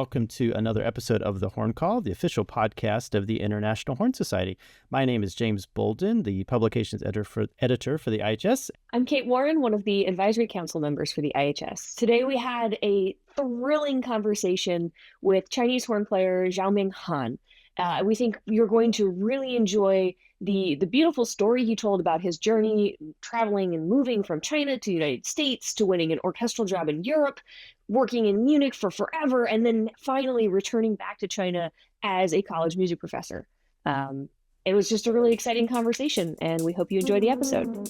welcome to another episode of The Horn Call, the official podcast of the International Horn Society. My name is James Bolden, the publications editor for the IHS. I'm Kate Warren, one of the advisory council members for the IHS. Today we had a thrilling conversation with Chinese horn player Xiaoming Han. We think you're going to really enjoy the beautiful story he told about his journey traveling and moving from China to the United States to winning an orchestral job in Europe, working in Munich for forever, and then finally returning back to China as a college music professor. It was just a really exciting conversation, and we hope you enjoy the episode.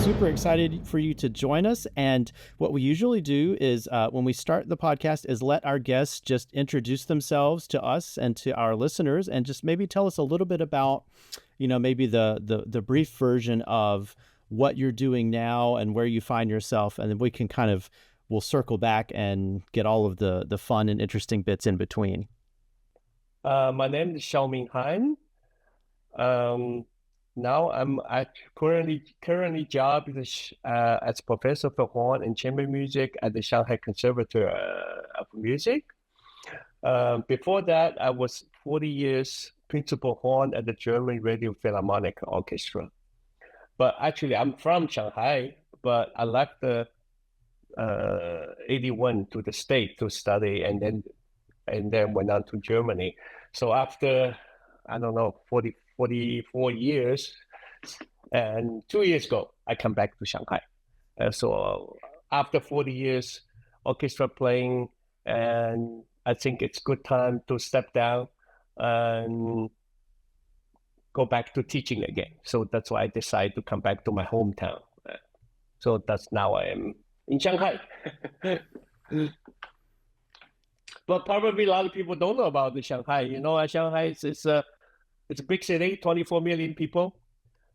Super excited for you to join us. And what we usually do is when we start the podcast is let our guests just introduce themselves to us and to our listeners and just maybe tell us a little bit about, maybe the brief version of what you're doing now and where you find yourself. And then we can we'll circle back and get all of the fun and interesting bits in between. My name is Xiaoming Han. Now I'm currently job as professor for horn and chamber music at the Shanghai Conservatory of Music. Before that, I was 40 years principal horn at the German Radio Philharmonic Orchestra. But actually, I'm from Shanghai, but I left the 81 to the States to study, and then went on to Germany. So after 44 years, and 2 years ago, I come back to Shanghai. So after 40 years orchestra playing, and I think it's good time to step down and go back to teaching again. So that's why I decided to come back to my hometown. So that's now I am in Shanghai. But probably a lot of people don't know about the Shanghai. Shanghai it's a big city, 24 million people.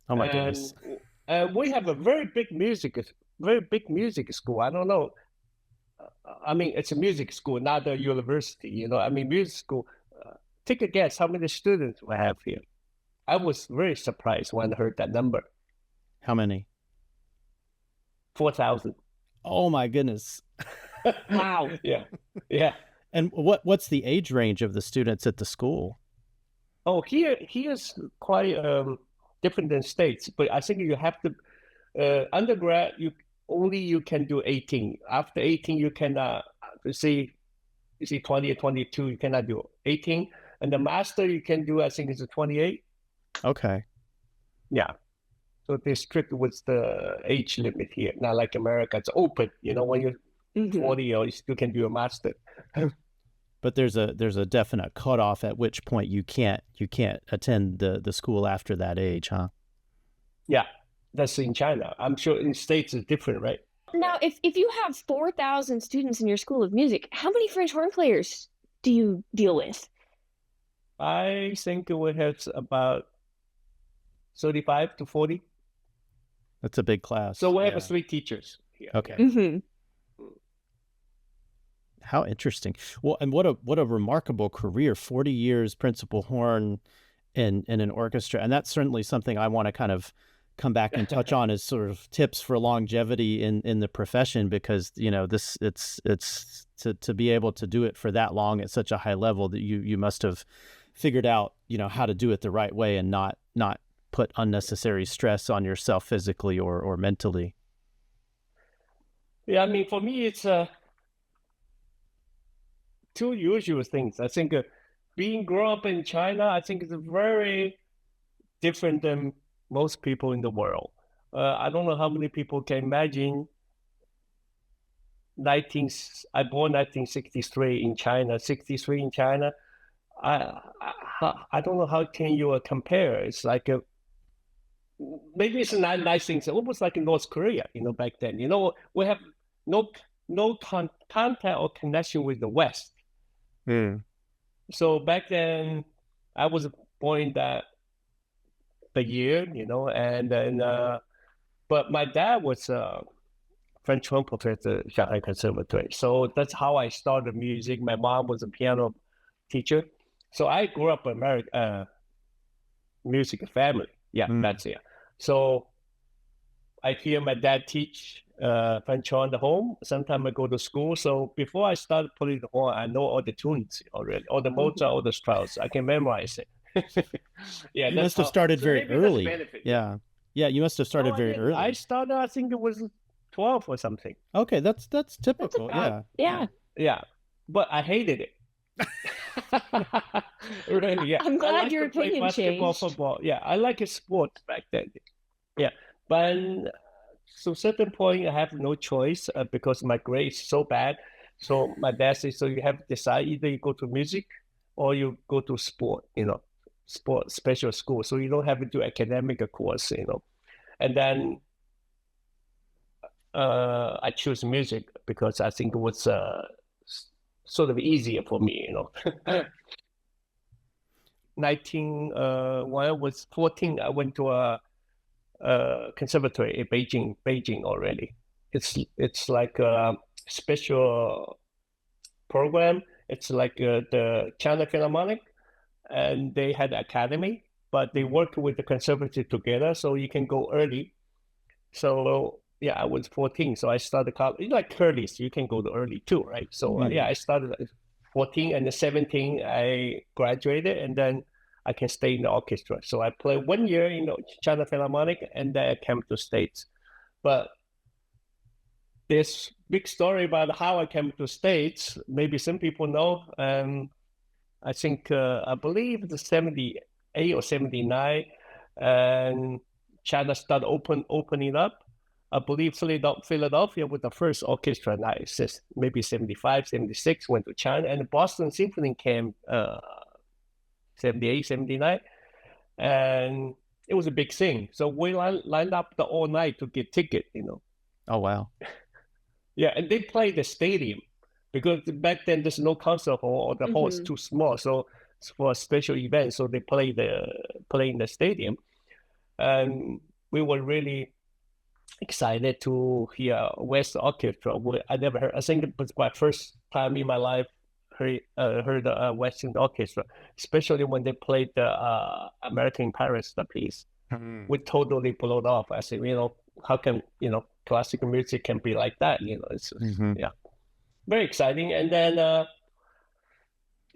Oh my goodness! And we have a very big music school. I don't know. I mean, it's a music school, not a university. Music school. Take a guess how many students we have here. I was very surprised when I heard that number. How many? 4,000. Oh my goodness! Wow. Yeah. And what's the age range of the students at the school? Oh, here is quite different than States, but I think you have to undergrad. You can do 18. After 18, you cannot. You see 20 or 22. You cannot do 18, and the master you can do. I think it's a 28. Okay. Yeah. So they're strict with the age limit here. Not like America, it's open. When you're 40, or you still can do a master. But there's a definite cutoff at which point you can't attend the school after that age, huh? Yeah, that's in China. I'm sure in States it's different, right? Now, if you have 4,000 students in your school of music, how many French horn players do you deal with? I think we have about 35 to 40. That's a big class. So we have 3 teachers here. Okay. Mm-hmm. How interesting. Well, and what a remarkable career, 40 years principal horn in an orchestra. And that's certainly something I want to kind of come back and touch on as sort of tips for longevity in the profession, because, it's to be able to do it for that long at such a high level that you must have figured out, how to do it the right way and not put unnecessary stress on yourself physically or mentally. Yeah, I mean, for me, it's two usual things. I think being grown up in China, I think it's very different than most people in the world. I don't know how many people can imagine I born 1963 in China, 63 in China. I don't know how can you compare. It's like maybe it's a nice thing. It's almost like in North Korea, back then. We have no contact or connection with the West. Mm. So back then, I was born in that the year, and then, but my dad was a French horn professor at Shanghai Conservatory. So that's how I started music. My mom was a piano teacher. So I grew up in music family. Yeah, that's it. So I hear my dad teach French horn at home. Sometimes I go to school. So before I started playing the horn, I know all the tunes already, all the Mozart, all the Strauss. I can memorize it. Yeah, you must have started very early. Yeah, you must have started very early. I started, I think it was 12 or something. Okay, that's typical. Yeah, but I hated it. Really, yeah. I'm glad your opinion changed. Football. Yeah, I like a sport back then. Yeah, but so certain point I have no choice because my grade is so bad. So my dad says, so you have to decide, either you go to music or you go to sport, sport special school. So you don't have to do academic course, And then I choose music because I think it was sort of easier for me, When I was 14, I went to a conservatory in Beijing already. It's like a special program. It's like the China Philharmonic, and they had an academy, but they work with the conservatory together, so you can go early. So yeah, I was 14, so I started college. Like Curtis, you can go to early too, right? So I started at 14, and at 17 I graduated, and then I can stay in the orchestra. So I played 1 year in the China Philharmonic, and then I came to States. But this big story about how I came to States, maybe some people know. I think, I believe the 78 or 79, and China started opening up. I believe Philadelphia was the first orchestra, maybe 75, 76, went to China, and the Boston Symphony came 78, 79, and it was a big thing. So we lined up all night to get ticket, Oh, wow. Yeah, and they played the stadium because back then there's no concert hall, or the hall is too small. So it's for a special event, so they play in the stadium, and we were really excited to hear West Orchestra. I never heard. I think it was my first time in my life heard a Western Orchestra, especially when they played the American in Paris, the piece. We totally blew it off. I said, how can classical music can be like that? It's yeah, very exciting. And then a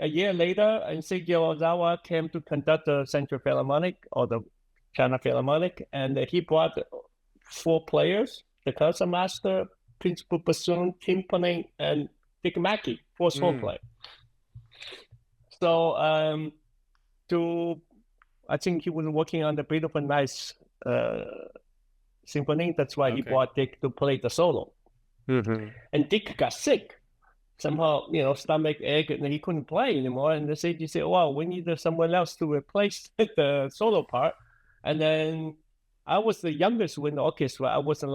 year later, and Seiji Ozawa came to conduct the Central Philharmonic or the China Philharmonic, and he brought 4 players: the concertmaster, principal bassoon, timpani, and Richard Mackey, 4 solo player. So I think he was working on the Beethoven Nice Symphony. That's why he brought Dick to play the solo. And Dick got sick. Somehow, stomach ache, and he couldn't play anymore. And they said, well, we need someone else to replace the solo part. And then I was the youngest in the orchestra. I wasn't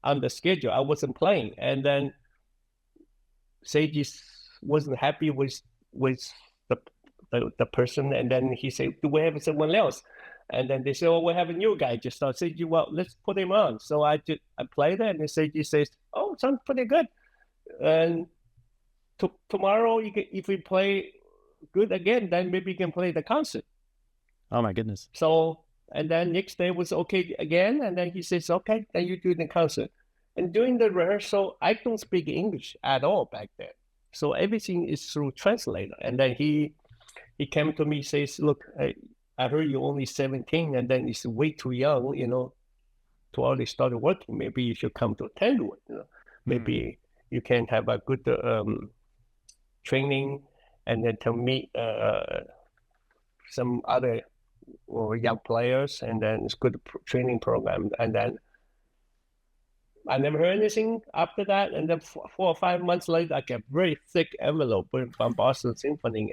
on the schedule. I wasn't playing. And then Seiji wasn't happy with the person. And then he said, do we have someone else? And then they said, we have a new guy just started. Seiji, well, let's put him on. So I played it, and then Seiji says, oh, sounds pretty good. And tomorrow, if we play good again, then maybe you can play the concert. Oh, my goodness. So, and then next day was okay again. And then he says, okay, then you do the concert. And during the rehearsal, I don't speak English at all back then. So everything is through translator. And then he came to me, says, look, I heard you're only 17, and then it's way too young, to already start working. Maybe you should come to Tanglewood. Maybe you can have a good training, and then to meet some other young players, and then it's good training program. And then I never heard anything after that. And then 4 or 5 months later, I get very thick envelope from Boston Symphony.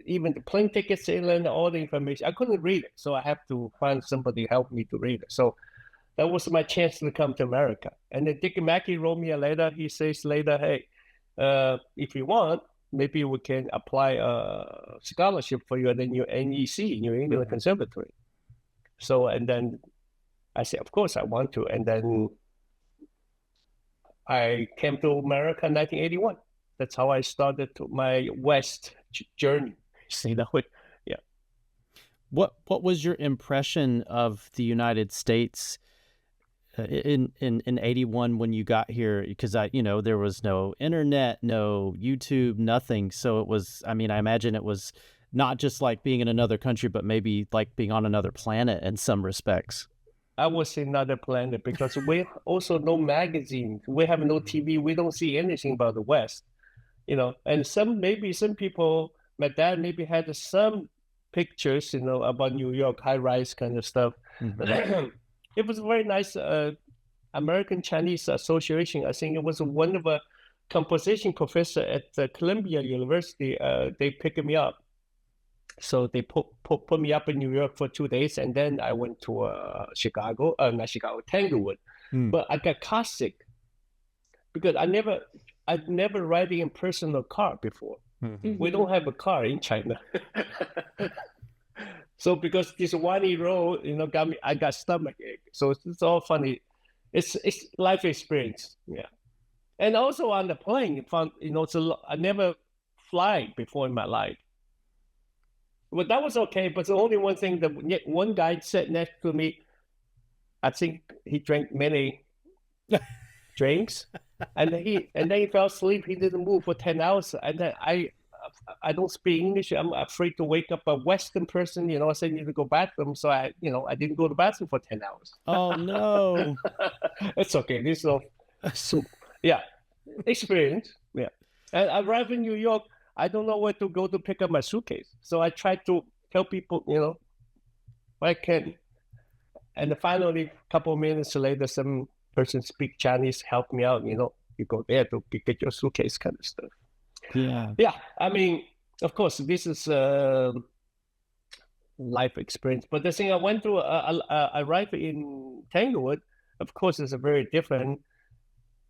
Even the plane tickets, all the information. I couldn't read it, so I have to find somebody to help me to read it. So that was my chance to come to America. And then Dick Mackey wrote me a letter. He says later, hey, if you want, maybe we can apply a scholarship for you at the new NEC, New England Conservatory. So, and then I said, of course I want to. And then I came to America in 1981. That's how I started my West journey. Say that way. Yeah. What was your impression of the United States in 81 when you got here? Because there was no internet, no YouTube, nothing. So it was, I imagine it was not just like being in another country, but maybe like being on another planet in some respects. I was in another planet because we also no magazine. We have no TV. We don't see anything about the West, and some people, my dad maybe had some pictures, about New York, high-rise kind of stuff. Mm-hmm. It was a very nice American Chinese Association. I think it was one of a composition professor at Columbia University. They picked me up. So they put me up in New York for 2 days, and then I went to Tanglewood. But I got car sick because I'd never riding in personal car before. Mm-hmm. We don't have a car in China. So because this windy road, I got stomach ache. So it's all funny. It's life experience, yeah. And also on the plane, I never fly before in my life. Well, that was okay, but the only one thing that one guy sat next to me, I think he drank many drinks, and then he fell asleep. He didn't move for 10 hours, and then I don't speak English. I'm afraid to wake up a Western person. I said I need to go bathroom, so I didn't go to the bathroom for 10 hours. Oh no, it's okay. This is so yeah, experience. Yeah, and I arrived in New York. I don't know where to go to pick up my suitcase. So I tried to tell people, what I can. And finally, a couple of minutes later, some person speak Chinese, help me out, you go there to get your suitcase kind of stuff. Yeah. Yeah. Of course, this is life experience. But the thing I went through, I arrived in Tanglewood, of course, is a very different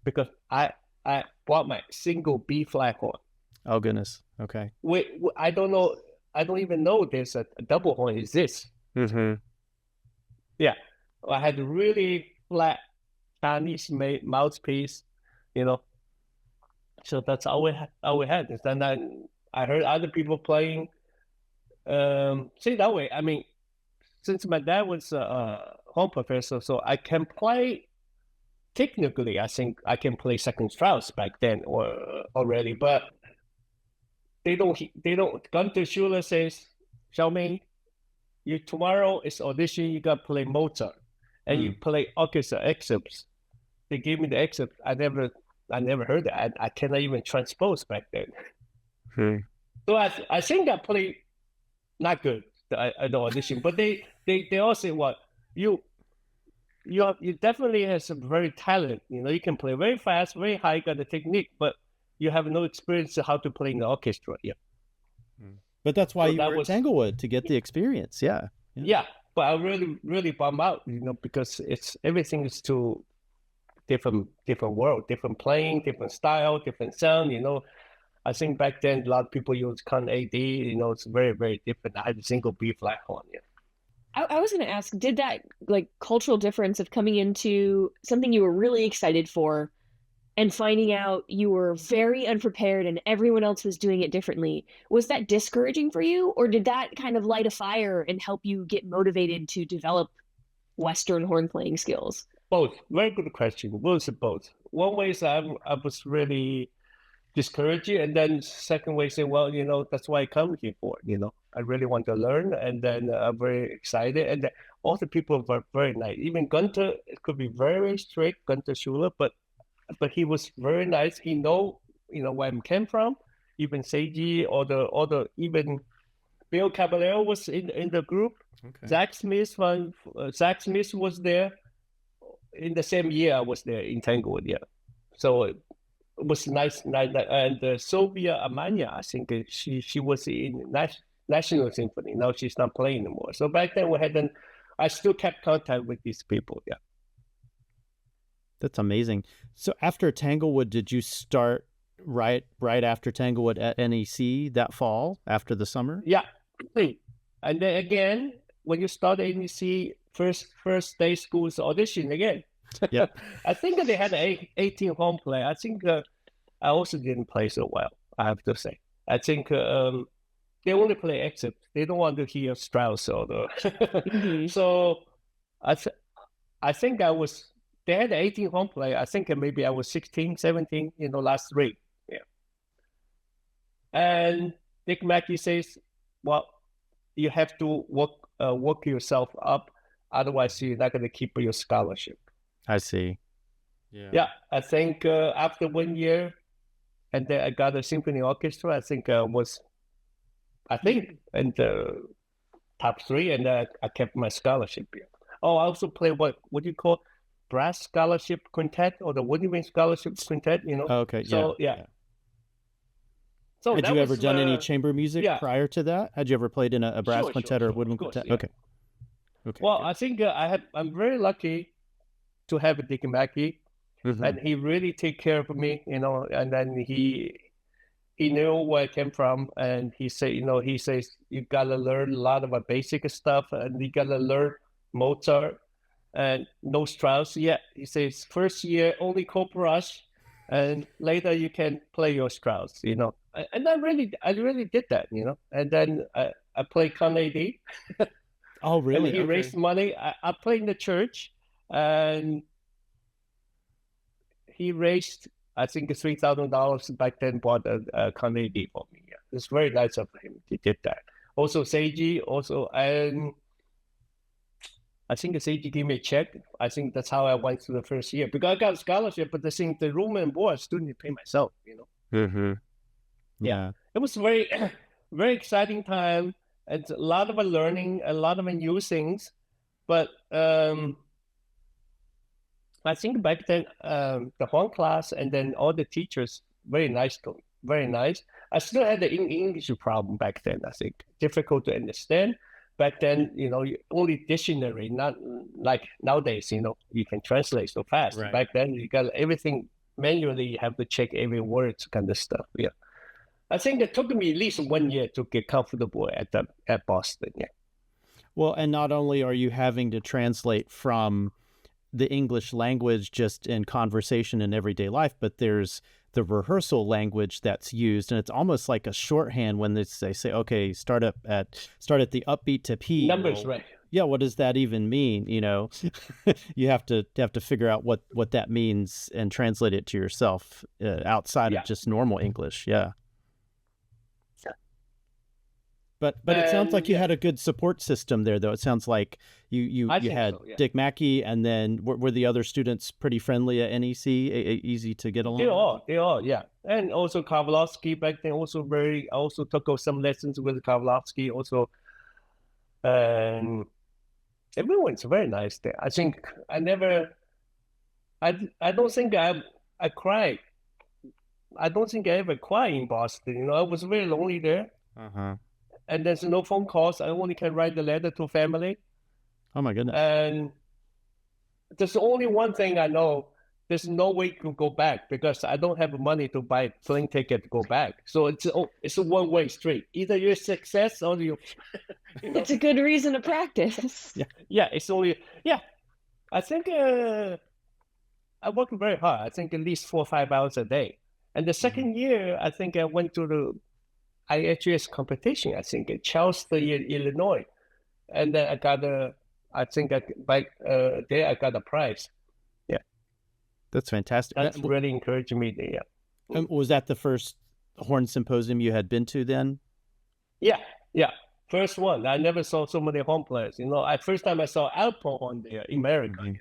because I bought my single B flat horn. Oh, goodness. Okay. I don't know. I don't even know there's a double horn exists. Mm-hmm. Yeah. I had a really flat Chinese-made mouthpiece, So that's all we had. And then I heard other people playing. Say that way. Since my dad was a horn professor, so I can play. Technically, I think I can play second Strauss back then or already, but they don't. Gunther Schuller says, Xiaoming, tomorrow is audition. You got to play Mozart, and you play orchestra excerpts. They gave me the excerpt. I never heard that. I cannot even transpose back then. So I think I played not good at the audition, but they all say, well, you definitely have some very talent. You can play very fast, very high, got the technique, but you have no experience of how to play in the orchestra. Yeah. But that's why you were at Tanglewood, to get the experience. Yeah. Yeah. But I really, really bummed out, because everything is too different world, different playing, different style, different sound, I think back then a lot of people use Con AD, it's very, very different. I had a single B flat horn. Yeah. I was going to ask, did that cultural difference of coming into something you were really excited for and finding out you were very unprepared and everyone else was doing it differently, was that discouraging for you? Or did that kind of light a fire and help you get motivated to develop Western horn playing skills? Both. Very good question. Both. One way is I was really discouraged, and then second way say, well, that's why I come here for. I really want to learn, and then I'm very excited, and all the people were very nice. Even Gunther, it could be very strict, Gunther Schuller, but he was very nice. He know where I came from. Even Seiji or the even Bill Caballero was in the group. Okay. Zach Smith was there in the same year I was there in Tanglewood. Yeah, so it was nice. And Sylvia Amania, I think she was in National Symphony. Now she's not playing anymore. So back then I still kept contact with these people. Yeah. That's amazing. So after Tanglewood, did you start right after Tanglewood at NEC that fall after the summer? Yeah. And then again, when you start NEC, first day school's audition again. Yep. I think they had 18 home play. I think I also didn't play so well, I have to say. I think they only play excerpt. They don't want to hear Strauss or the... So I think they had 18 home play. I think maybe I was 16, 17, last three. Yeah. And Dick Mackey says, well, you have to work yourself up. Otherwise, you're not going to keep your scholarship. I see. Yeah. I think after 1 year, and then I got a symphony orchestra. I think in the top three, and I kept my scholarship. Yeah. Oh, I also play what do you call brass scholarship quintet or the woodwind scholarship quintet? Okay. So yeah. So had you ever done any chamber music prior to that? Had you ever played in a brass quintet or a woodwind quintet? Yeah. Okay. Well, I think I'm very lucky to have Dick Mackey, and he really take care of me, and then he knew where I came from, and he said, he says, you gotta learn a lot of basic stuff, and you gotta learn Mozart and no Strauss yet. He says, first year only co-brush, and later you can play your Strauss, And I really did that, And then I played Carnegie. Oh, really? And he raised money. I played in the church, and he raised, I think, $3,000 back then, bought a Carnegie for me. Yeah. It's very nice of him. He did that. Also, Seiji, and I think Seiji gave me a check. I think that's how I went through the first year. Because I got a scholarship, but the room and board I still need to pay myself, Yeah. It was very, very exciting time. It's a lot of learning, a lot of new things. But I think back then, the horn class and then all the teachers, very nice to me, very nice. I still had the English problem back then, I think. Difficult to understand. Back then, only dictionary, not like nowadays, you can translate so fast. Right. Back then, you got everything manually, you have to check every word kind of stuff. Yeah. I think it took me at least 1 year to get comfortable at Boston. Yeah. Well, and not only are you having to translate from the English language just in conversation in everyday life, but there's the rehearsal language that's used, and it's almost like a shorthand when they say, okay, start at the upbeat to P. Numbers, right? Yeah, what does that even mean? You have to figure out what that means and translate it to yourself outside of just normal English. Yeah. But it sounds like you had a good support system there, though. It sounds like you had Dick Mackey, and then were the other students pretty friendly at NEC, easy to get along? They all, yeah. And also Kowalski back then, I also took some lessons with Kowalski also. And everyone's very nice there. I think I don't think I cried. I don't think I ever cried in Boston. I was very lonely there. And there's no phone calls. I only can write the letter to family. Oh my goodness. And there's only one thing I know. There's no way to go back because I don't have money to buy a plane ticket to go back. So it's a one-way street. Either you're success or you... It's a good reason to practice. Yeah, it's only... Yeah. I think I worked very hard. I think at least 4 or 5 hours a day. And the second year, I think I went to the IHS competition, I think, in Charleston, Illinois. And then I got there I got a prize. Yeah. That's fantastic. That's really encouraged me there. Yeah. Was that the first horn symposium you had been to then? Yeah. First one. I never saw so many horn players. First time I saw alto horn there in America.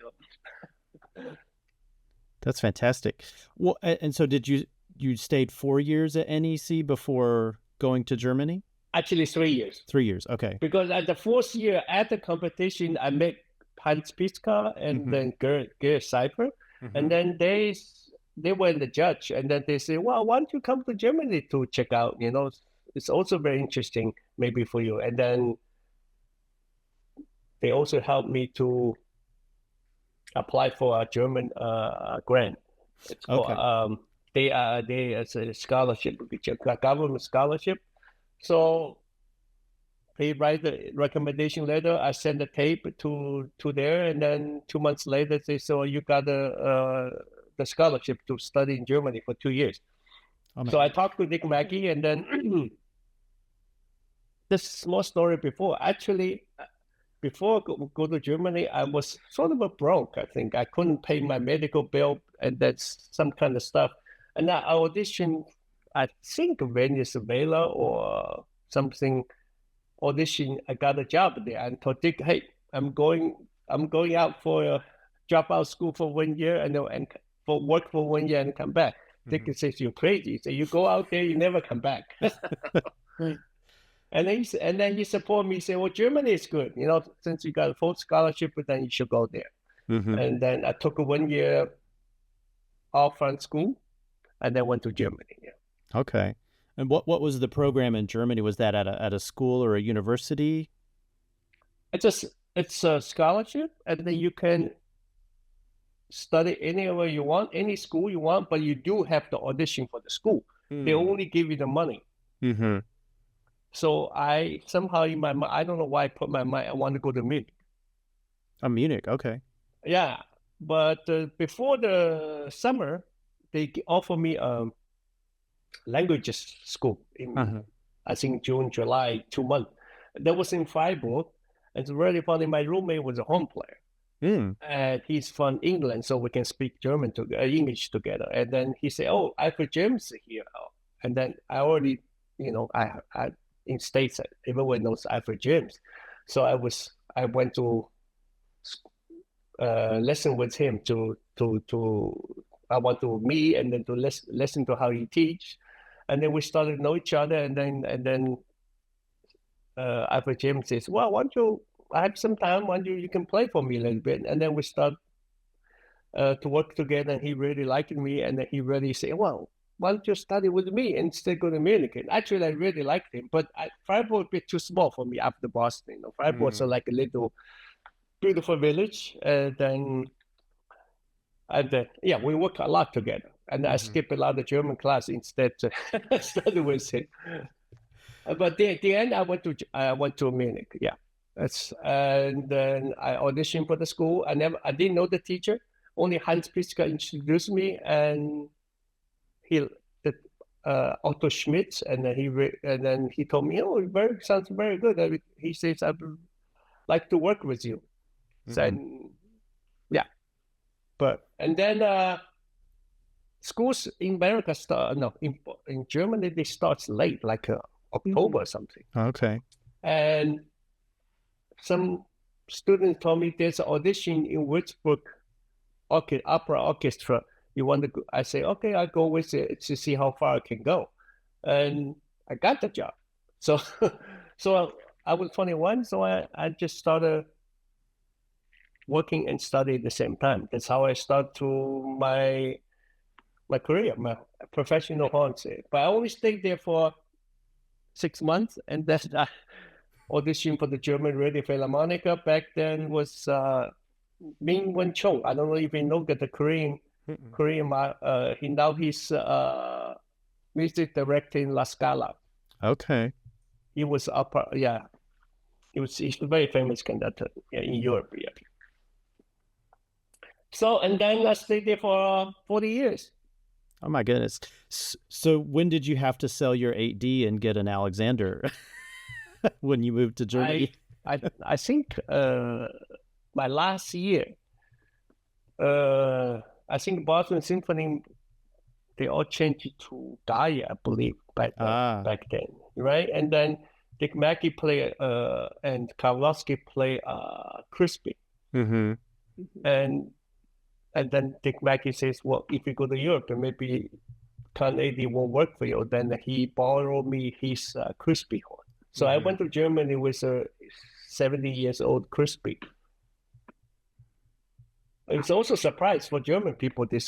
That's fantastic. Well, and so did you stayed 4 years at NEC before going to Germany? Actually, 3 years. 3 years, okay. Because at the fourth year at the competition, I met Hans Piska and then Gerd Seifer. And then they were the judge. And then they say, well, why don't you come to Germany to check out? It's also very interesting maybe for you. And then they also helped me to apply for a German grant. It's called they as a scholarship, which is a government scholarship. So they write the recommendation letter. I send the tape to there, and then 2 months later they say, "So you got the scholarship to study in Germany for 2 years." So I talked to Dick Mackey, and then this small story before. Actually, before I go to Germany, I was sort of a broke. I think I couldn't pay my medical bill, and that's some kind of stuff. And I auditioned, I think Venezuela or something. Audition, I got a job there, and told Dick, "Hey, I'm going out for a dropout school for 1 year, and for work for 1 year and come back." Dick says, "You're crazy. So you go out there, you never come back." And then he support me, say, "Well, Germany is good. Since you got a full scholarship, then you should go there." And then I took a 1 year off from school, and then went to Germany. Yeah. Okay. And what was the program in Germany? Was that at a school or a university? It's a scholarship, and then you can study anywhere you want, any school you want, but you do have to audition for the school. They only give you the money. So I somehow in my mind, I don't know why I put my mind, I want to go to Munich. Munich, okay. Yeah, but before the summer, they offer me a languages school in, I think June, July, 2 months. That was in Freiburg. And it's really funny. My roommate was a horn player. And he's from England, so we can speak English together. And then he said, "Oh, Alfred James here." And then I already, I in States, everyone knows Alfred James. So I went to lesson with him I want to meet and then to listen to how he teach. And then we started to know each other. And then Alfred James says, "Well, why don't you, I have some time, why don't you can play for me a little bit." And then we start to work together, and he really liked me. And then he really said, "Well, why don't you study with me and instead go to Munich?" Actually, I really liked him, but Freiburg a bit too small for me after Boston. Freiburg was like a little beautiful village. And then we work a lot together. And I skip a lot of German class instead to study with him. But at the end, I went to Munich. Yeah, and then I auditioned for the school. I didn't know the teacher. Only Hans Pitzka introduced me, and Otto Schmitz, and then he told me, "Oh, sounds very good." He says, "I'd like to work with you." So, yeah, and then schools in America in Germany they start late, like October or something. Okay. And some students told me there's an audition in Würzburg Opera Orchestra. You want to go? I say, okay, I'll go with it to see how far I can go. And I got the job. So I was 21, so I just started working and studying at the same time. That's how I started to my career, my professional horn. But I only stayed there for 6 months, and then I auditioned for the German Radio Philharmonic. Back then was Ming Wen Chong. I don't know if you know that the Korean. He's music director in La Scala. Okay. He was he's a very famous conductor in Europe. Yeah. So, and then I stayed there for 40 years. Oh my goodness. So when did you have to sell your 8D and get an Alexander when you moved to Germany? I think my last year, I think Boston Symphony, they all changed to Gaia, I believe, back then, right? And then Dick Mackey play and Kowalski play Crispy. And then Dick Mackey says, "Well, if you go to Europe, then maybe Canadian won't work for you." Then he borrowed me his Crispy horn. So I went to Germany with a 70 years old Crispy. It's also a surprise for German people. They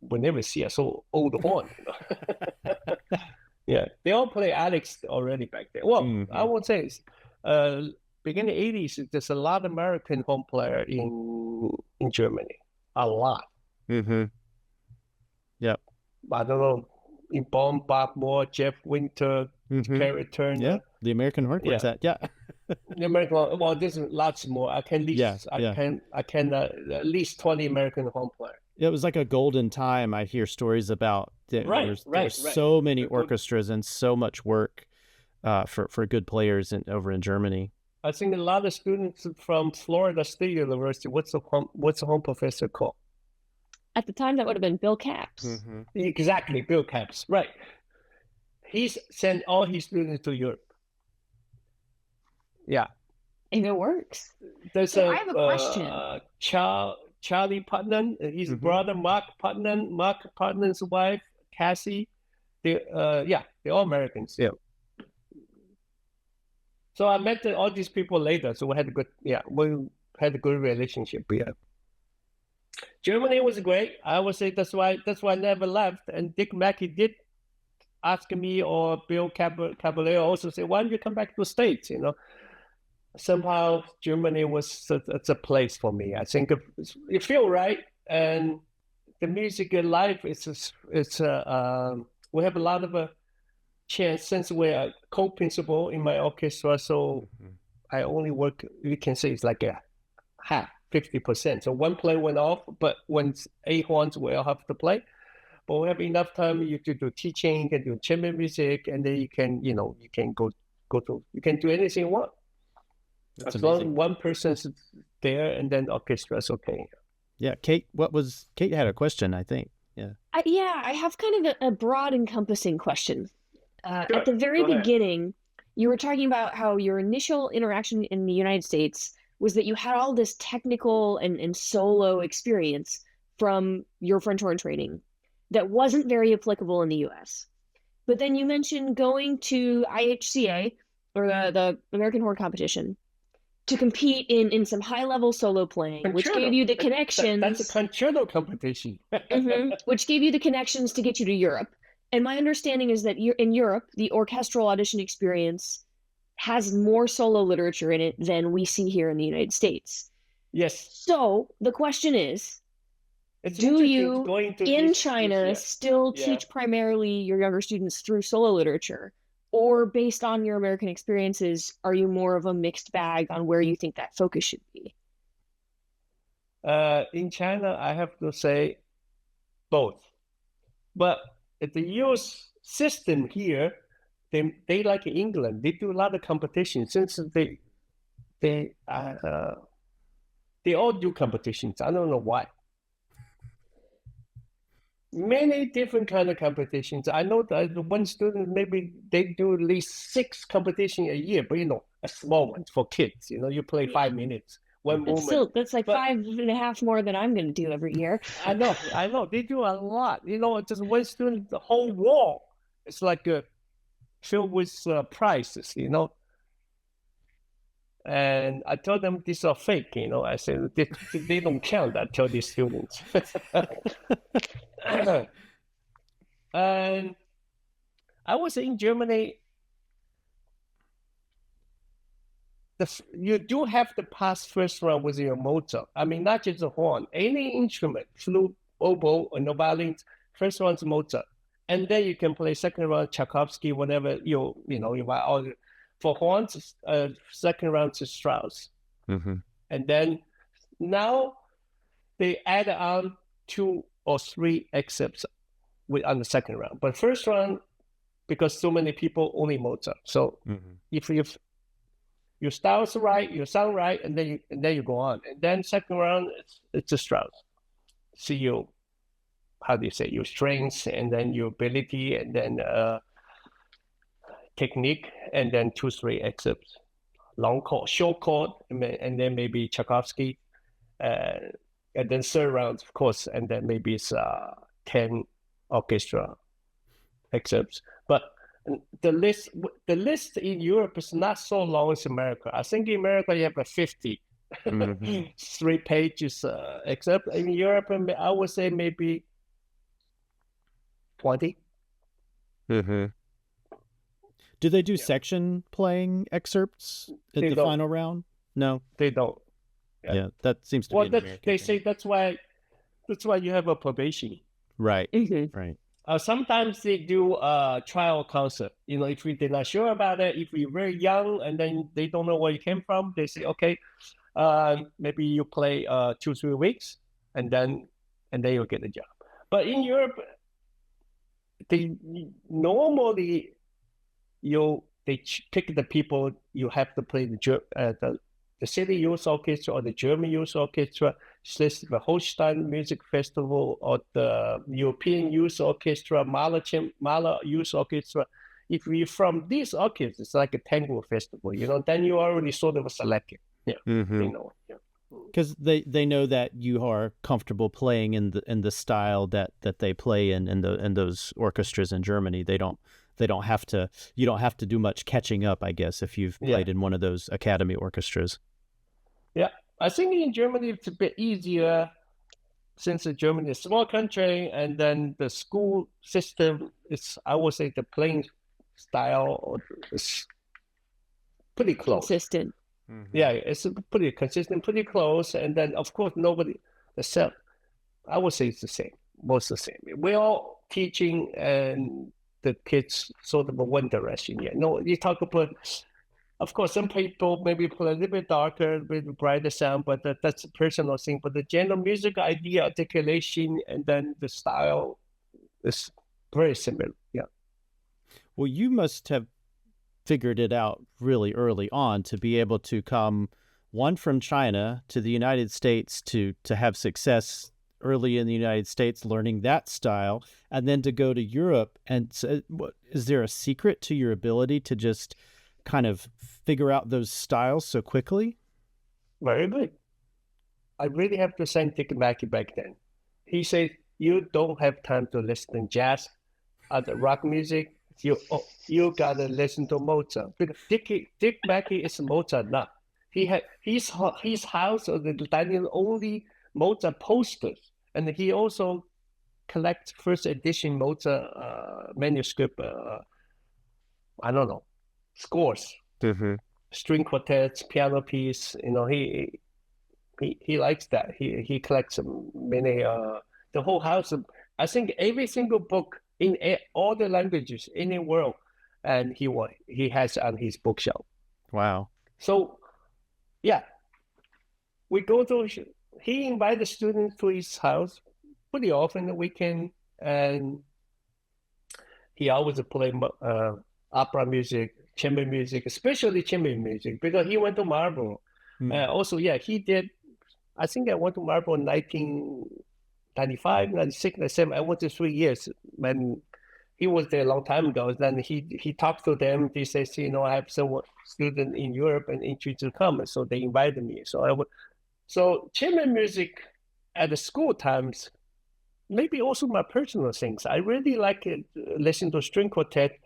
will never see a so old horn. Yeah, they all play Alex already back then. Well, I would say beginning 80s, there's a lot of American horn player in Germany. A lot. Yep. I don't know, in Bonn, Bob Moore, Jeff Winter, Perry Turner. Yeah, the American Horn Quartet. Yeah. The American, well, there's lots more. I can list. I can at least 20 American horn players. It was like a golden time. I hear stories about there's so many orchestras and so much work for good players over in Germany. I think a lot of students from Florida State University. What's the horn professor called? At the time, that would have been Bill Capps. Exactly, Bill Capps. Right. He's sent all his students to Europe. Yeah. And it works. I have a question. Charlie Putnam, his brother Mark Putnam's wife Cassie, they're all Americans. Yeah. So I met all these people later. So we had a good relationship. Yeah. Germany was great. I would say that's why I never left. And Dick Mackey did ask me, or Bill Caballero also say, why don't you come back to the States? Somehow Germany was a place for me. I think it feel right, and the music and life we have a lot of chance since we're co-principal in my orchestra. So I only work. You can say it's like a half, 50%. So one play went off, but when 8 horns, we all have to play. But we have enough time. You can do teaching, you can do chamber music, and then you can go to. You can do anything you want. That's as long as one person's there, and then orchestra is okay. Yeah, Kate had a question, I think. Yeah. I have kind of a broad encompassing question. Sure. At the very beginning, you were talking about how your initial interaction in the United States was that you had all this technical and solo experience from your French horn training that wasn't very applicable in the US. But then you mentioned going to IHCA, or the American Horn Competition, to compete in some high-level solo playing, which gave you the connections. That's a concerto competition. Which gave you the connections to get you to Europe. And my understanding is that in Europe, the orchestral audition experience has more solo literature in it than we see here in the United States. Yes. So the question is, do you, in China, still teach primarily your younger students through solo literature? Or based on your American experiences, are you more of a mixed bag on where you think that focus should be? In China, I have to say both. But at the US system here, they like England. They do a lot of competition since they all do competitions. I don't know why. Many different kind of competitions. I know that one student, maybe they do at least 6 competitions a year, but a small one for kids. You play 5 minutes, one movement. That's like 5.5 more than I'm going to do every year. I know. They do a lot. Just one student, the whole wall, it's like filled with prizes. And I told them these are fake. I said they don't count. I tell these students. And I was in Germany. You do have to pass first round with your Mozart. I mean, not just a horn, any instrument, flute, oboe, or no violins. First round's Mozart, and then you can play second round Tchaikovsky, whatever you want. For horns, second round to Strauss, and then now they add on 2 or 3 excerpts on the second round. But first round, because so many people, only Mozart. So if your style's right, you sound right, and then you go on. And then second round, it's a Strauss. See your strengths, and then your ability, and then technique, and then 2-3 excerpts. Long chord, short chord, and then maybe Tchaikovsky. And then third round, of course, and then maybe it's 10 orchestra excerpts. But the list in Europe is not so long as America. I think in America you have 50, 3 pages excerpt. In Europe, I would say maybe 20. Do they do section playing excerpts at the final round? No, they don't. Yeah, that seems to be an American they thing. say that's why you have a probation. Right, right. Sometimes they do a trial concert. If they're not sure about it, if you're very young and then they don't know where you came from, they say, okay, maybe you play 2-3 weeks, and then you'll get a job. But in Europe, they normally they pick the people you have to play the city youth orchestra or the German youth orchestra, the Holstein Music Festival or the European Youth Orchestra, Mahler Youth Orchestra. If you're from these orchestras, it's like a tango festival, then you already sort of selected. Yeah, Yeah. Because they know that you are comfortable playing in the style that they play in those orchestras in Germany. They don't have to. You don't have to do much catching up, I guess, if you've played in one of those academy orchestras. Yeah, I think in Germany it's a bit easier since Germany is a small country, and then the school system is, I would say, the playing style is pretty close. Consistent. Mm-hmm. Yeah, it's pretty consistent, pretty close, and then of course I would say it's the same, most the same. We're all teaching, and the kids sort of one direction. Yeah, no, you talk about. Of course, some people maybe play a little bit darker, a bit brighter sound, but that's a personal thing. But the general music idea, articulation, and then the style is very similar. Yeah. Well, you must have figured it out really early on to be able to come, one, from China to the United States to have success early in the United States, learning that style, and then to go to Europe. And so, is there a secret to your ability to just kind of figure out those styles so quickly? Very good. I really have to thank Richard Mackey back then. He said, you don't have time to listen to jazz, other rock music. You gotta listen to Mozart. Because Dick Mackey is Mozart nut. He had his house or the dining only Mozart posters, and he also collects first edition Mozart manuscript. I don't know, scores, string quartets, piano piece. He likes that. He collects many. The whole house. I think every single book in all the languages in the world, and he has on his bookshelf. Wow. So, yeah, we go to. He invites the students to his house pretty often the weekend, and he always play opera music, chamber music, especially chamber music, because he went to Marlborough. Also, yeah, he did. I think I went to Marlborough in 1995, 96, 97. I went to 3 years when he was there a long time ago. Then he talked to them. They said, I have some student in Europe and interested to come. So they invited me. So chamber music at the school times, maybe also my personal things. I really like it, listen to string quartet,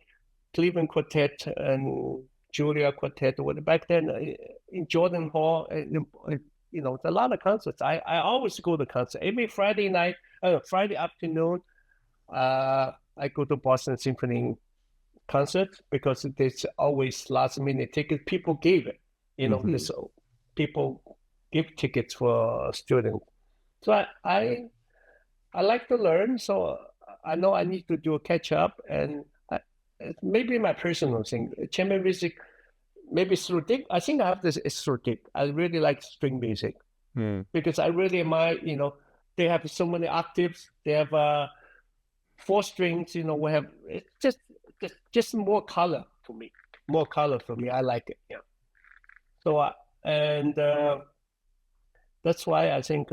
Cleveland Quartet, and Julia Quartet. Back then in Jordan Hall, a lot of concerts. I always go to concert every Friday night, Friday afternoon. I go to Boston Symphony concert because there's always last minute tickets. People gave it, so people give tickets for students. So I like to learn. So I know I need to do a catch up, and maybe my personal thing, chamber music. Maybe through Dick. I think I have this through Dick. I really like string music because I really admire, they have so many octaves. They have 4 strings, we have it's just more color for me. More color for me. I like it. Yeah. So, and that's why I think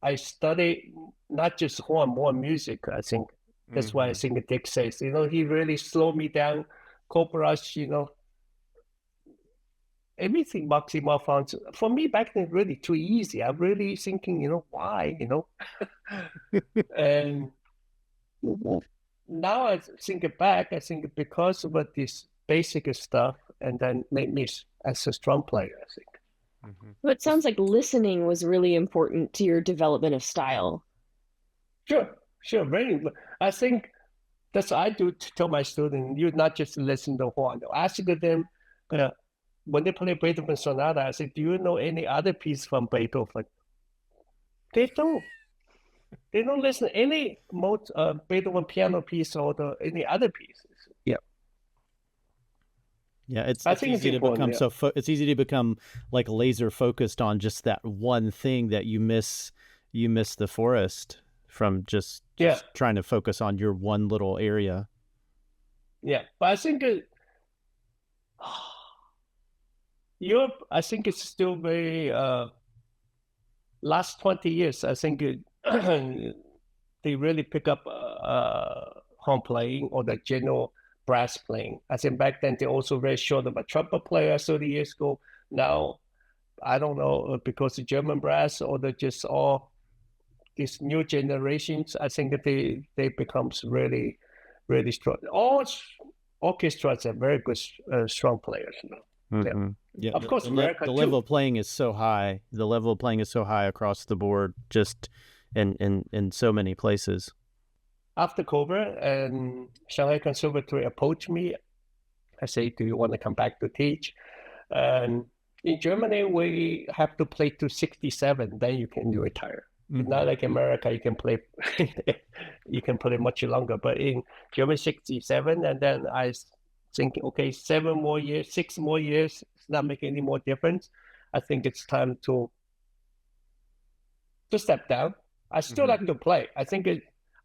I study not just horn music, I think. That's why I think Dick says, he really slowed me down. Cobras, everything Maximov found. For me back then, really too easy. I'm really thinking, why, And now I think back, I think because of this basic stuff, and then made me as a drum player, I think. Well, it sounds like listening was really important to your development of style. Sure, very. I think that's what I do to tell my students. You not just listen to horn. I ask them when they play Beethoven sonata. I say, "Do you know any other piece from Beethoven?" They don't. They don't listen to any Beethoven piano piece or any other pieces. Yeah. Yeah, it's I think easy it's to become important, it's easy to become like laser focused on just that one thing that you miss the forest from just trying to focus on your one little area. Yeah, but I think Europe, I think it's still very last 20 years, I think they really pick up horn playing or the general brass playing. I think back then they also very short of a trumpet player 30 years ago. Now, I don't know, because the German brass or the just all these new generations, I think that they becomes really, really strong. All orchestras are very good, strong players. Mm-hmm. Yeah, of course, America the too. level of playing is so high. The level of playing is so high across the board, just in so many places. After COVID, and Shanghai Conservatory approached me. I say, "Do you want to come back to teach?" And in Germany, we have to play to 67, then you can retire. Mm-hmm. Not like America, you can play much longer. But in Germany, 67, and then I think, okay, 6 more years, it's not making any more difference. I think it's time to step down. I still like to play. I think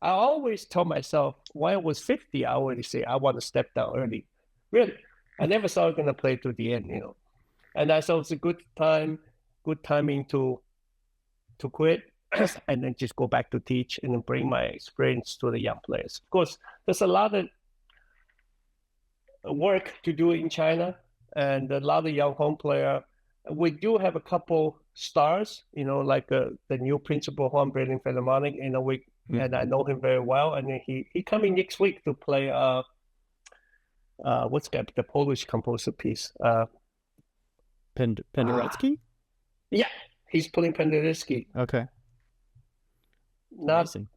I always tell myself, when I was 50, I already say I want to step down early. Really, I never thought I was going to play to the end, And I thought it's a good timing to quit and then just go back to teach and then bring my experience to the young players. Of course, there's a lot of work to do in China and a lot of young horn player. We do have a couple stars, like the new principal horn Berlin Philharmonic, and I know him very well. And then he coming next week to play what's that? The Polish composer piece. Penderecki? Yeah, he's playing Penderecki. Okay. Amazing.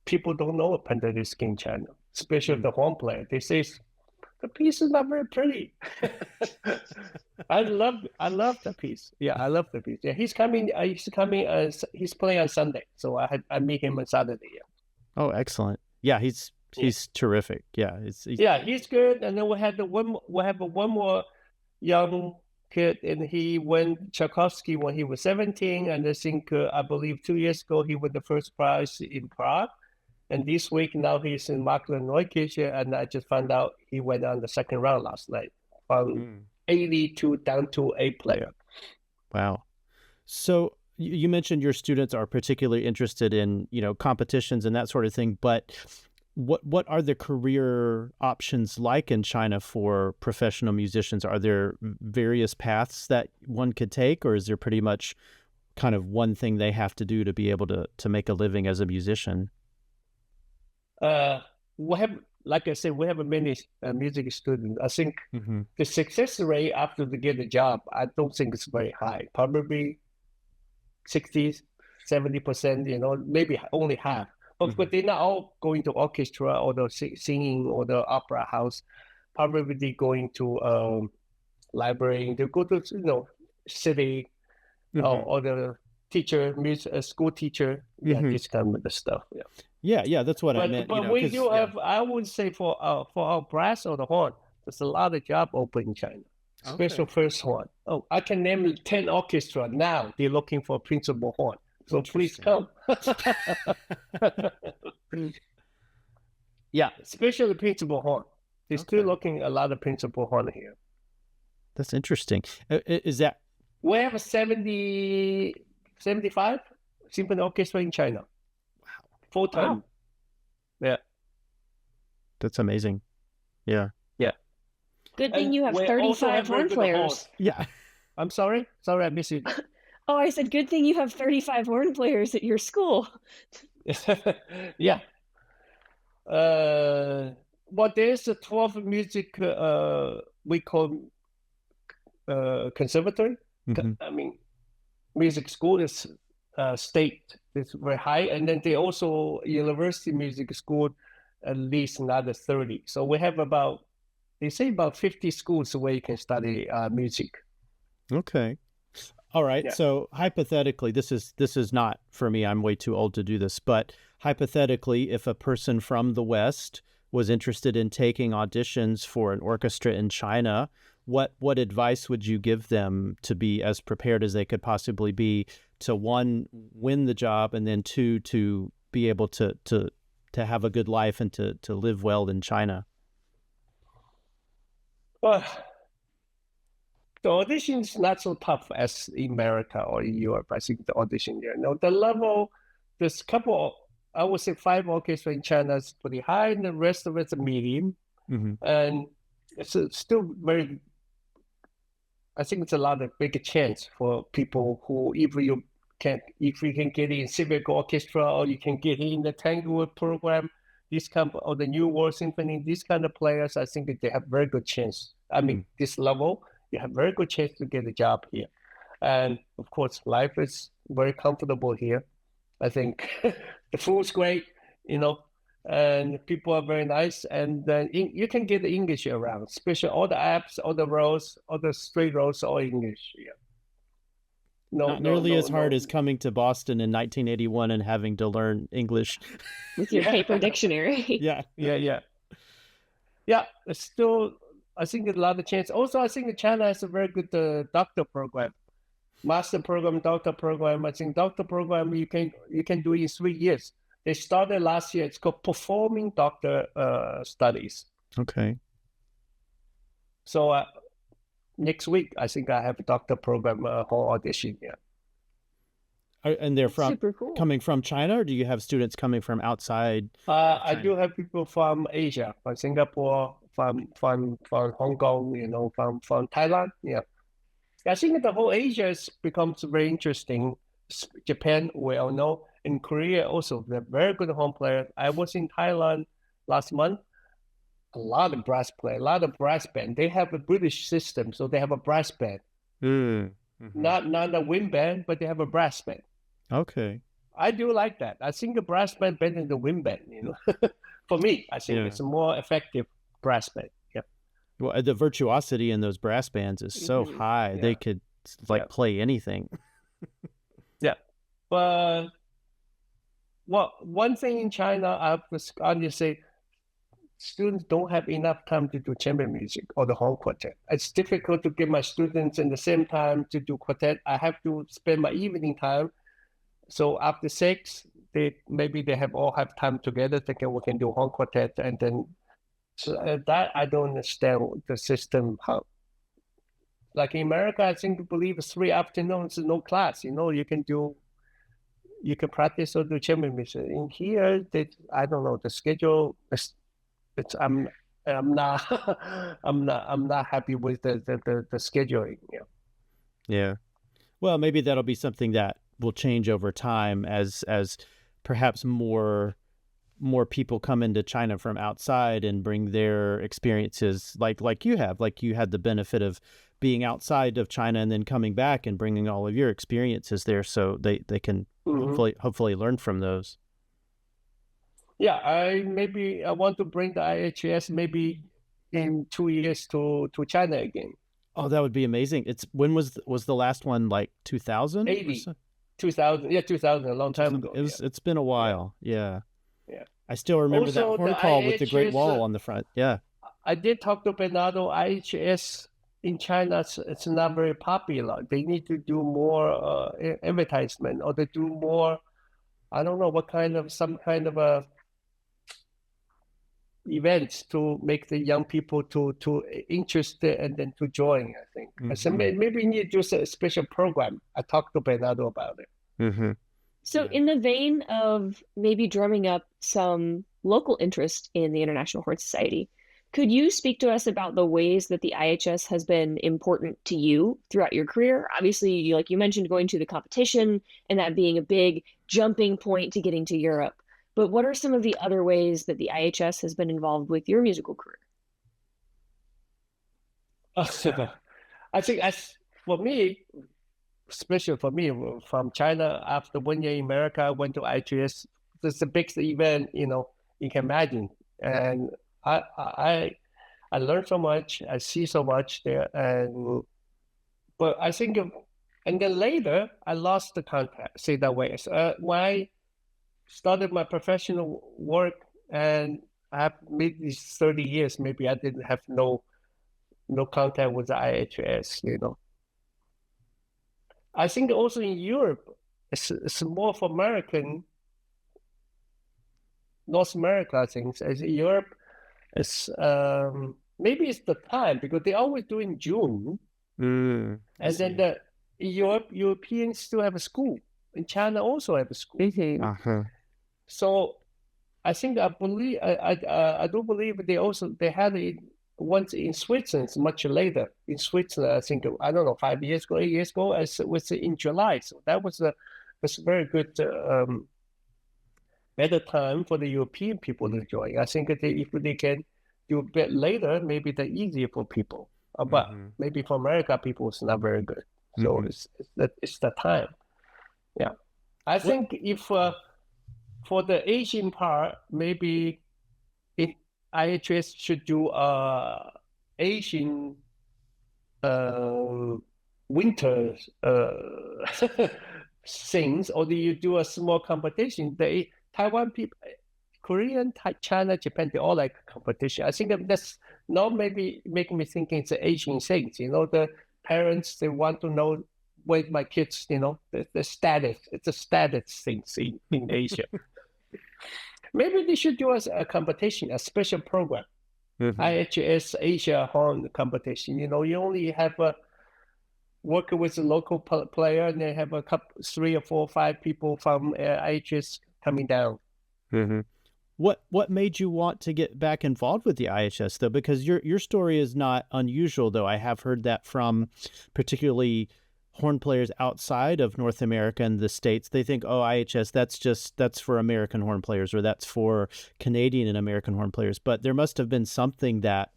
People don't know Penderecki in China, especially the horn player. They say the piece is not very pretty. I love the piece. Yeah, I love the piece. Yeah, he's coming. He's playing on Sunday, so I meet him on Saturday. Yeah. Oh, excellent. Yeah, he's terrific. Yeah, he's good. And then we have one more young kid, and he won Tchaikovsky when he was 17, and I think I believe 2 years ago he won the first prize in Prague. And this week, now he's in Markland Neukirche, and I just found out he went on the second round last night from 82 down to A player. Wow. So you mentioned your students are particularly interested in, competitions and that sort of thing, but what are the career options like in China for professional musicians? Are there various paths that one could take, or is there pretty much kind of one thing they have to do to be able to make a living as a musician? We have, like I said, we have many music students. I think the success rate after they get a job, I don't think it's very high. Probably 60, 70%, maybe only half. But they're not all going to orchestra or the singing or the opera house. Probably they're going to library. They go to, city or the teacher, school teacher. Yeah, this kind of stuff. Yeah. Yeah, that's what I meant. But we do have, I would say for our brass or the horn, there's a lot of job open in China, especially first horn. Oh, I can name 10 orchestra now. They're looking for principal horn. So please come. Yeah, especially principal horn. They're still looking a lot of principal horn here. That's interesting. Is that? We have a 75 symphony orchestra in China. Full time. Wow. Yeah. That's amazing. Yeah. Yeah. Good thing you have 35 horn players. Yeah. I'm sorry. Sorry, I missed it. Oh, I said good thing you have 35 horn players at your school. Yeah. Well, there's a 12 music we call conservatory. I mean, music school is state. It's very high, and then they also university music school at least another 30. So we have about 50 schools where you can study music. Okay. All right. Yeah. So hypothetically, this is not for me. I'm way too old to do this. But hypothetically, if a person from the West was interested in taking auditions for an orchestra in China, what advice would you give them to be as prepared as they could possibly be to, one, win the job, and then two, to be able to have a good life and to live well in China? Well, the audition is not so tough as in America or in Europe. I think the audition there. No, the level, there's I would say 5 orchestras in China is pretty high, and the rest of it's a medium. And it's still very, I think it's a lot of bigger chance for people who, if you can get in civic orchestra, or you can get in the Tanglewood program, or the New World Symphony, these kind of players, I think that they have very good chance. I mean, this level, you have very good chance to get a job here. And of course, life is very comfortable here. I think the food's great, and people are very nice. And then you can get the English around, especially all the apps, all the roads, all the straight roads, all English. Yeah. Not nearly as hard as coming to Boston in 1981 and having to learn English with your paper dictionary. Yeah. It's still, I think, a lot of chance. Also, I think China has a very good doctor program, master program, doctor program. I think doctor program you can do in 3 years. They started last year. It's called performing doctor studies. Okay. So next week, I think I have a doctor program whole audition. Yeah. And they're super cool. Coming from China, or do you have students coming from outside? I do have people from Asia, from Singapore, from Hong Kong, from Thailand. Yeah. I think the whole Asia becomes very interesting. Japan, well known. In Korea also, they're very good home players. I was in Thailand last month. A lot of brass play, a lot of brass band. They have a British system, so they have a brass band. Not a wind band, but they have a brass band. Okay. I do like that. I think the brass band better than the wind band. For me, I think it's a more effective brass band. Yeah. Well, the virtuosity in those brass bands is so high; they could play anything. Yeah, but one thing in China, I was going to say, students don't have enough time to do chamber music or the horn quartet. It's difficult to get my students in the same time to do quartet. I have to spend my evening time. So after 6, they all have time together. We can do horn quartet, and then that I don't understand the system. How, like in America, I think believe 3 afternoons, no class. You can practice or do chamber music. In here, I don't know the schedule. I'm not I'm not happy with the scheduling. Yeah. Well, maybe that'll be something that will change over time as perhaps more people come into China from outside and bring their experiences like you have. Like you had the benefit of being outside of China and then coming back and bringing all of your experiences there, so they can hopefully learn from those. Yeah, I want to bring the IHS maybe in 2 years to China again. Oh, that would be amazing. When was the last one, like 2000? 2000, 2000, a long time ago. It's been a while. Yeah. I still remember Also, that horn call with the great wall on the front. Yeah. I did talk to Bernardo. IHS in China, it's not very popular. They need to do more advertisement, or they do more, I don't know some kind of a events to make the young people to interested and then to join, I think. So maybe you need to do a special program. I talked to Bernardo about it. So in the vein of maybe drumming up some local interest in the International Horn Society, could you speak to us about the ways that the IHS has been important to you throughout your career? Obviously, like you mentioned, going to the competition and that being a big jumping point to getting to Europe. But what are some of the other ways that the IHS has been involved with your musical career? I think for me, especially for me, from China, after 1 year in America, I went to IHS. It's the biggest event, you can imagine. And I learned so much, I see so much there. But I think And then later, I lost the contact, say that way. So, when I started my professional work, and I have made these 30 years, maybe I didn't have no contact with the IHS, I think also in Europe, it's more of American, North America, I think. As in Europe, it's maybe it's the time, because they always do in June. And then Europeans still have a school. In China also have a school. So I think I do believe they had it once in Switzerland much later. In Switzerland, I think, I don't know, 5 years ago, 8 years ago, as it was in July. So that was a very good better time for the European people to join. I think if they can do a bit later, maybe they're easier for people. But maybe for America, people, it's not very good. So it's the time. Yeah. I think if for the Asian part, maybe IHS should do Asian winter things, or do you do a small competition? Taiwan people, Korean, China, Japan, they all like competition. I think that's now maybe making me thinking it's an Asian thing. The parents, they want to know where my kids, the status. It's a status thing in Asia. Maybe they should do a competition, a special program. IHS Asia Horn competition. You only have working with a local player, and they have a couple, 3 or 4 or 5 people from IHS coming down. What made you want to get back involved with the IHS, though? Because your story is not unusual, though. I have heard that from particularly horn players outside of North America and the States. They think, oh, IHS, that's for American horn players, or that's for Canadian and American horn players. But there must have been something that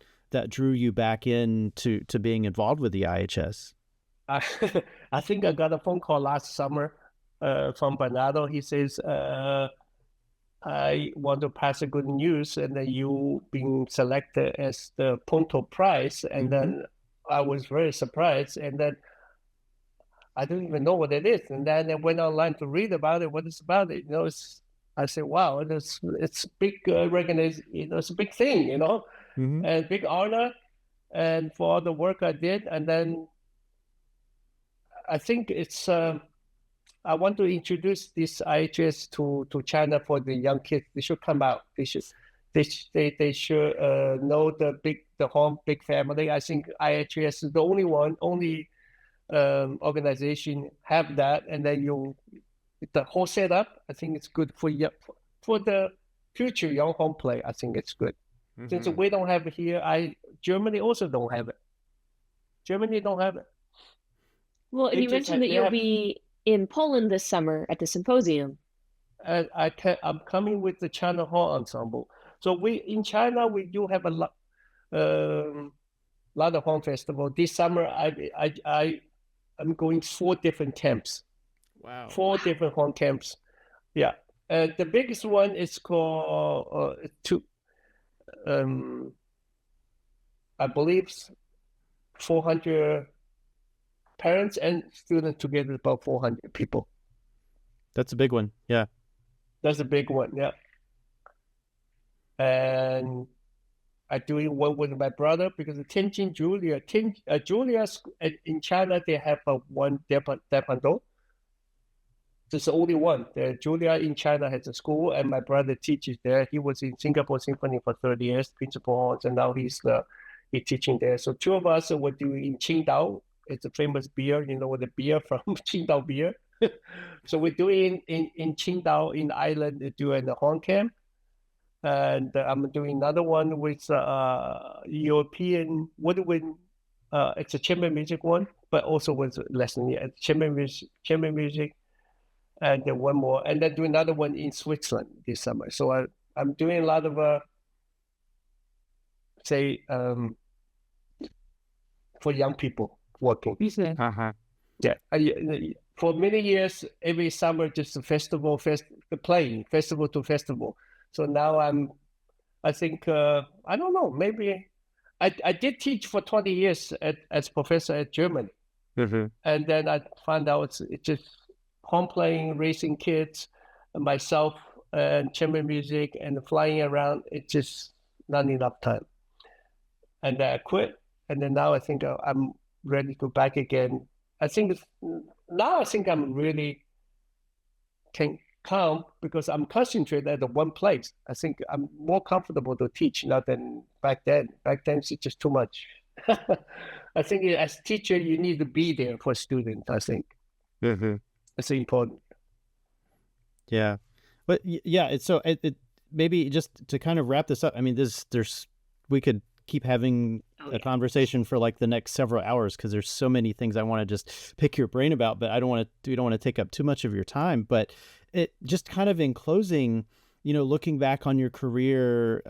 drew you back into being involved with the IHS. I think I got a phone call last summer from Bernardo. He says, I want to pass a good news, and then you being selected as the Punto Prize. And then I was very surprised. And then I don't even know what it is. And then I went online to read about it. What it's about it? I said, wow, it's big recognition. It's a big thing, and big honor, and for all the work I did. And then I think it's. I want to introduce this IHS to China for the young kids. They should come out. They should know the horn big family. I think IHS is the only organization have that, and then the whole setup. I think it's good for the future young horn player. I think it's good. Since we don't have it here, Germany also don't have it. Germany don't have it. Well, you mentioned that you'll be in Poland this summer at the symposium. I'm coming with the China Horn Ensemble. So in China we do have a lot of horn festival. This summer I'm going 4 different camps. Wow. 4 different horn camps. Yeah. The biggest one is called I believe 400 parents and students together, about 400 people. That's a big one. Yeah. That's a big one. Yeah. And I'm doing one with my brother, because Tianjin Julia in China, they have one Punto. It's the only one. The Julia in China has a school, and my brother teaches there. He was in Singapore Symphony for 30 years, principal horns, and now he's teaching there. So 2 of us were doing in Qingdao. It's a famous beer, the beer from Qingdao beer. So we're doing in Qingdao, in the island, doing the horn camp. And I'm doing another one with European woodwind. It's a chamber music one, but also with lesson here. Chamber music, and then one more. And then do another one in Switzerland this summer. So I'm doing a lot of, for young people working. Yeah. For many years, every summer, just a festival, playing festival to festival. So now I think, I don't know, maybe I did teach for 20 years as professor at Germany. And then I found out it's just home playing, raising kids, and myself, and chamber music, and flying around. It's just not enough time. And then I quit. And then now I think I'm ready to back again. I think I'm really can come because I'm concentrated at one place. I think I'm more comfortable to teach now than back then. Back then it's just too much. I think as a teacher, you need to be there for students. I think it's important. Yeah, but yeah, it's so it maybe just to kind of wrap this up. I mean, we could keep having a conversation for like the next several hours because there's so many things I want to just pick your brain about, but we don't want to take up too much of your time. But it just kind of in closing, looking back on your career,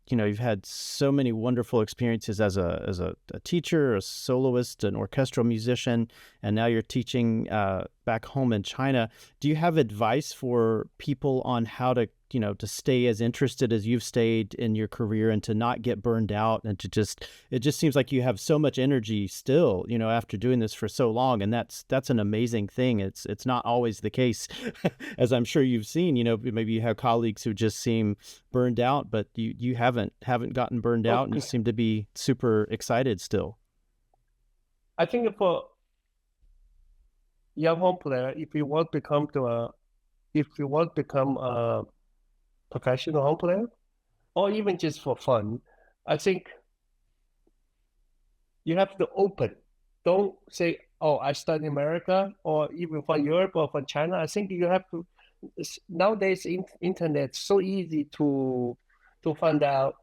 you've had so many wonderful experiences as a teacher, a soloist, an orchestral musician, and now you're teaching back home in China. Do you have advice for people on how to stay as interested as you've stayed in your career and to not get burned out and it just seems like you have so much energy still, after doing this for so long. And that's an amazing thing. It's not always the case, as I'm sure you've seen, maybe you have colleagues who just seem burned out, but you haven't gotten burned out and you seem to be super excited still. I think for young home player, if you want to become a professional home player, or even just for fun, I think you have to open. Don't say, "Oh, I studied in America," or even from Europe or from China. I think you have to. Nowadays, internet so easy to find out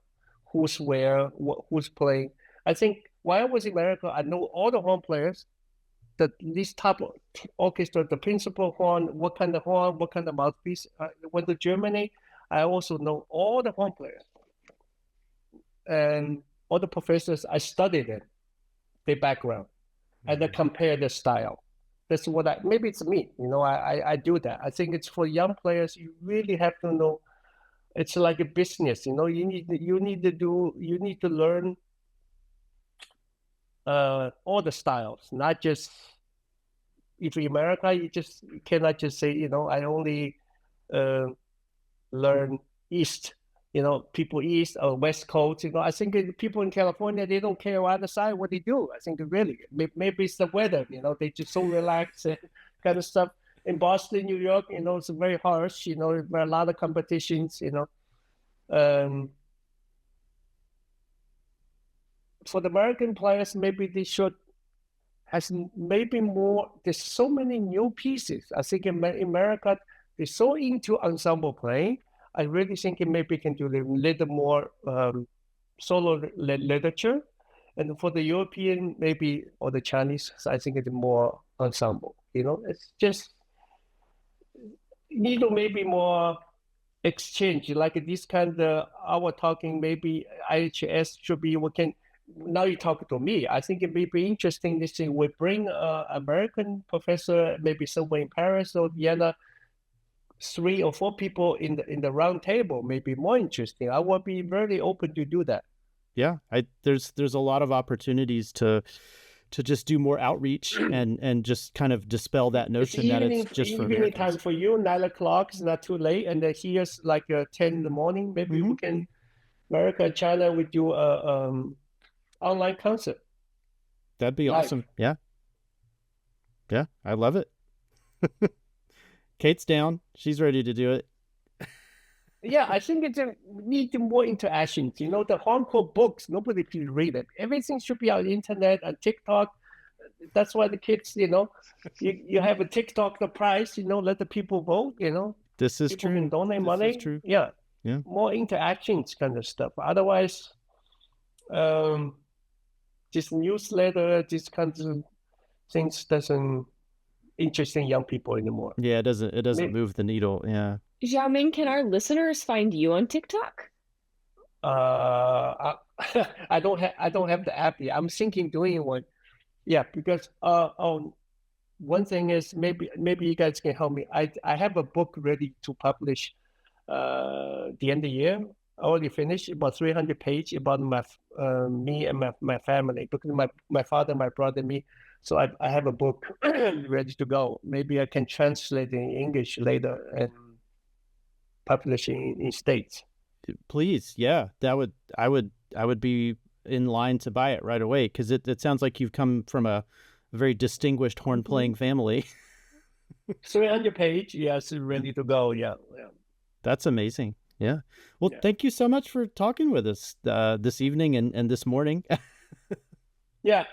who's where, who's playing. I think while I was in America, I know all the horn players. This type of orchestra, the principal horn, what kind of mouthpiece. Went to Germany. I also know all the horn players and all the professors. I studied them, their background, and I compare the style. That's what maybe it's me, I do that. I think it's for young players. You really have to know. It's like a business, you need to learn all the styles, not just. If in America, you cannot just say, I only learn East, people East or West Coast. I think people in California, they don't care either side what they do. I think really, maybe it's the weather, they just so relaxed kind of stuff. In Boston, New York, it's very harsh, there are a lot of competitions, For the American players, maybe they should has maybe more, there's so many new pieces. I think in America, they're so into ensemble playing. I really think it maybe can do a little more solo literature. And for the European, maybe, or the Chinese, I think it's more ensemble. It's just, need to maybe more exchange, like this kind of, our talking, maybe IHS should be, now you talk to me. I think it may be interesting this thing. We bring an American professor, maybe somewhere in Paris or Vienna, 3 or 4 people in the round table, maybe more interesting. I would be very open to do that. Yeah, there's a lot of opportunities to just do more outreach and just kind of dispel that notion that it's just for evening time for you. 9 o'clock is not too late, and here's like 10 in the morning. Maybe we can, America and China, we do online concert. That'd be awesome. Yeah, I love it. Kate's down. She's ready to do it. Yeah, I think it's need more interactions. The hardcore books, nobody can read it. Everything should be on the internet and TikTok. That's why the kids, you have a TikTok the prize, let the people vote, This is people true. Can donate money. Is true. Yeah. Yeah. More interactions kind of stuff. Otherwise, just newsletter, this kind of things doesn't interest young people anymore. Yeah, it doesn't move the needle. Yeah. Xiaoming, can our listeners find you on TikTok? I don't have the app yet. I'm thinking doing one. Yeah, because one thing is maybe you guys can help me. I have a book ready to publish the end of the year. I already finished about 300 pages about me and my family, because my father, my brother, me. So I have a book ready to go. Maybe I can translate in English later and publish in States. Please, yeah, I would be in line to buy it right away, because it sounds like you've come from a very distinguished horn playing family. 300 page, yes, ready to go. Yeah. That's amazing. Yeah. Well, Yeah. thank you so much for talking with us this evening and this morning. Yeah.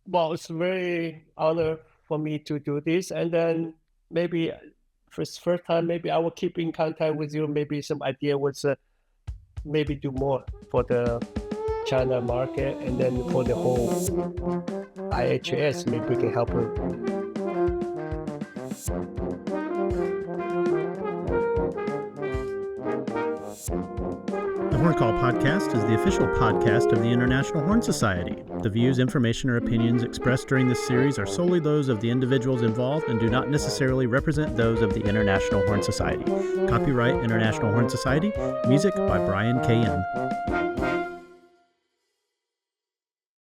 Well, it's a very honor for me to do this. And then maybe first time, maybe I will keep in contact with you. Maybe some idea was maybe do more for the China market, and then for the whole IHS, maybe we can help her. The Horn Call Podcast is the official podcast of the International Horn Society. The views, information, or opinions expressed during this series are solely those of the individuals involved and do not necessarily represent those of the International Horn Society. Copyright International Horn Society. Music by Brian K.M.